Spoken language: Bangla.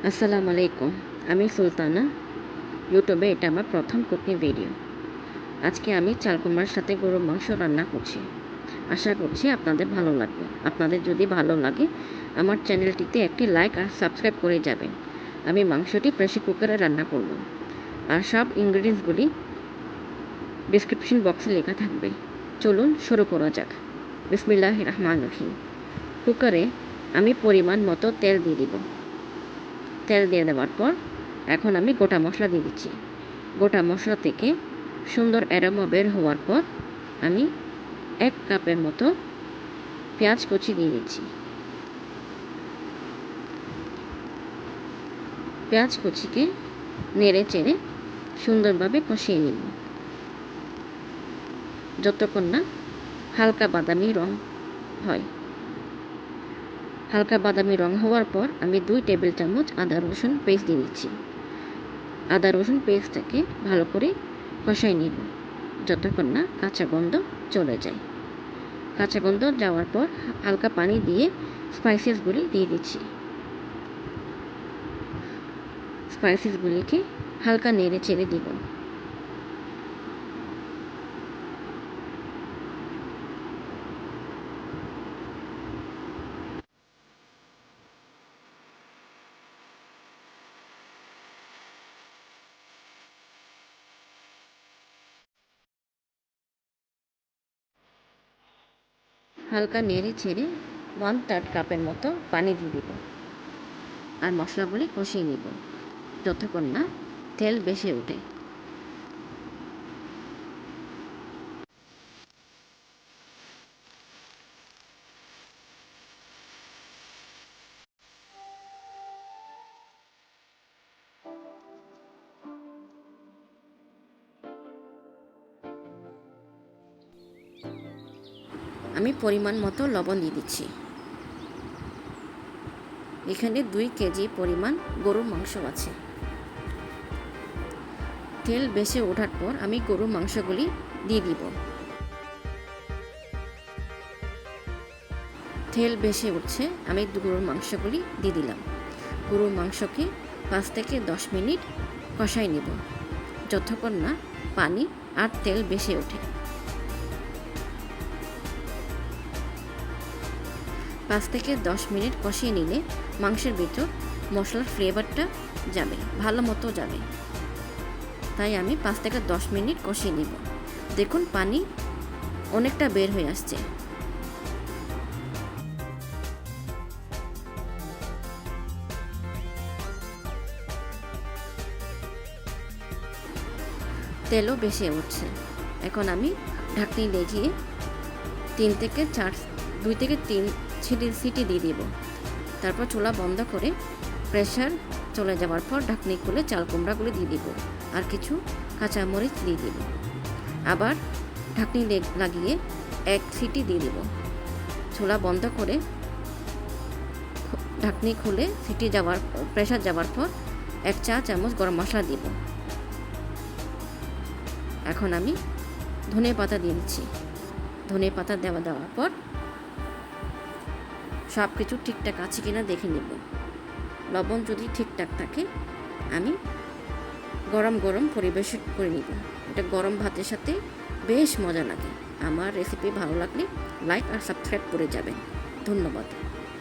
আসসালামু আলাইকুম। আমি সুলতানা। ইউটিউবে এটা আমার প্রথম কুকিং ভিডিও। আজকে আমি চাল কুমড়ার সাথে গরুর মাংস রান্না করছি। আশা করছি আপনাদের ভালো লাগবে। আপনাদের যদি ভালো লাগে আমার চ্যানেলটিতে একটি লাইক আর সাবস্ক্রাইব করে যাবেন। আমি মাংসটি প্রেসার কুকারে রান্না করব। আর সব ইনগ্রিডিয়েন্টসগুলি ডেসক্রিপশন বক্সে লেখা থাকবে। চলুন শুরু করা যাক। বিসমিল্লাহির রহমানির রহিম। কুকারে আমি পরিমাণ মতো তেল দিয়ে দিব। তেল দিয়ে দেওয়ার পর এখন আমি গোটা মশলা দিয়ে দিচ্ছি। গোটা মশলা থেকে সুন্দর অ্যারোমা বের হওয়ার পর আমি 1 কাপের মতো পেঁয়াজ কুচি দিয়ে দিচ্ছি। পেঁয়াজ কুচিকে নেড়ে চেড়ে সুন্দরভাবে কষিয়ে নিব যতক্ষণ না হালকা বাদামি রং হয়। হালকা বাদামি রং হওয়ার পর আমি 2 টেবিল চামচ আদা রসুন পেস্ট দিয়ে দিচ্ছি। আদা রসুন পেস্টটাকে ভালো করে কষাই নিব যতক্ষণ না কাঁচা গন্ধ চলে যায়। কাঁচা গন্ধ যাওয়ার পর হালকা পানি দিয়ে স্পাইসেসগুলি দিয়ে দিচ্ছি। স্পাইসেসগুলিকে হালকা নেড়ে চেড়ে দিব। হালকা নেড়ে ছেড়ে 1/3 কাপের মতো পানি দিয়ে দিব আর মশলাগুলি কষিয়ে নিব যতক্ষণ না তেল বেশি ওঠে। আমি পরিমাণ মতো লবণ দিয়ে দিচ্ছি। এখানে 2 কেজি পরিমাণ গরুর মাংস আছে। তেল বেশি ওঠার পর আমি গরুর মাংসগুলি দিয়ে দিব। তেল বেশি উঠছে, আমি গরুর মাংসগুলি দিয়ে দিলাম। গরুর মাংসকে 5 থেকে 10 মিনিট কষাই নেব যতক্ষণ না পানি আর তেল বেশি ওঠে। 5 থেকে 10 মিনিট কষিয়ে নিলে মাংসের ভিতর মশলার ফ্লেভারটা যাবে, ভালো মতো যাবে। তাই আমি 5 থেকে 10 মিনিট কষিয়ে নেব। দেখুন পানি অনেকটা বের হয়ে আসছে। তেলও বেশি উঠছে। এখন আমি ঢাকনি লাগিয়ে 2 থেকে 3 সিটি দিয়ে দেব। তারপর চুলা বন্ধ করে প্রেসার চলে যাওয়ার পর ঢাকনি খুলে চাল কুমড়াগুলো দিয়ে দিব আর কিছু কাঁচামরিচ দিয়ে দিব। আবার ঢাকনি লাগিয়ে 1 সিটি দিয়ে দিব। চুলা বন্ধ করে ঢাকনি খুলে প্রেসার যাওয়ার পর 1 চা চামচ গরম মশলা দিব। এখন আমি ধনে পাতা দিয়ে দিচ্ছি। ধনে পাতা দেওয়ার পর সব কিছু ঠিকঠাক আছে কিনা দেখে নেব। লবণ যদি ঠিকঠাক থাকে আমি গরম গরম পরিবেশন করে নিব। এটা গরম ভাতের সাথে বেশ মজা লাগে। আমার রেসিপি ভালো লাগলে লাইক আর সাবস্ক্রাইব করে যাবেন। ধন্যবাদ।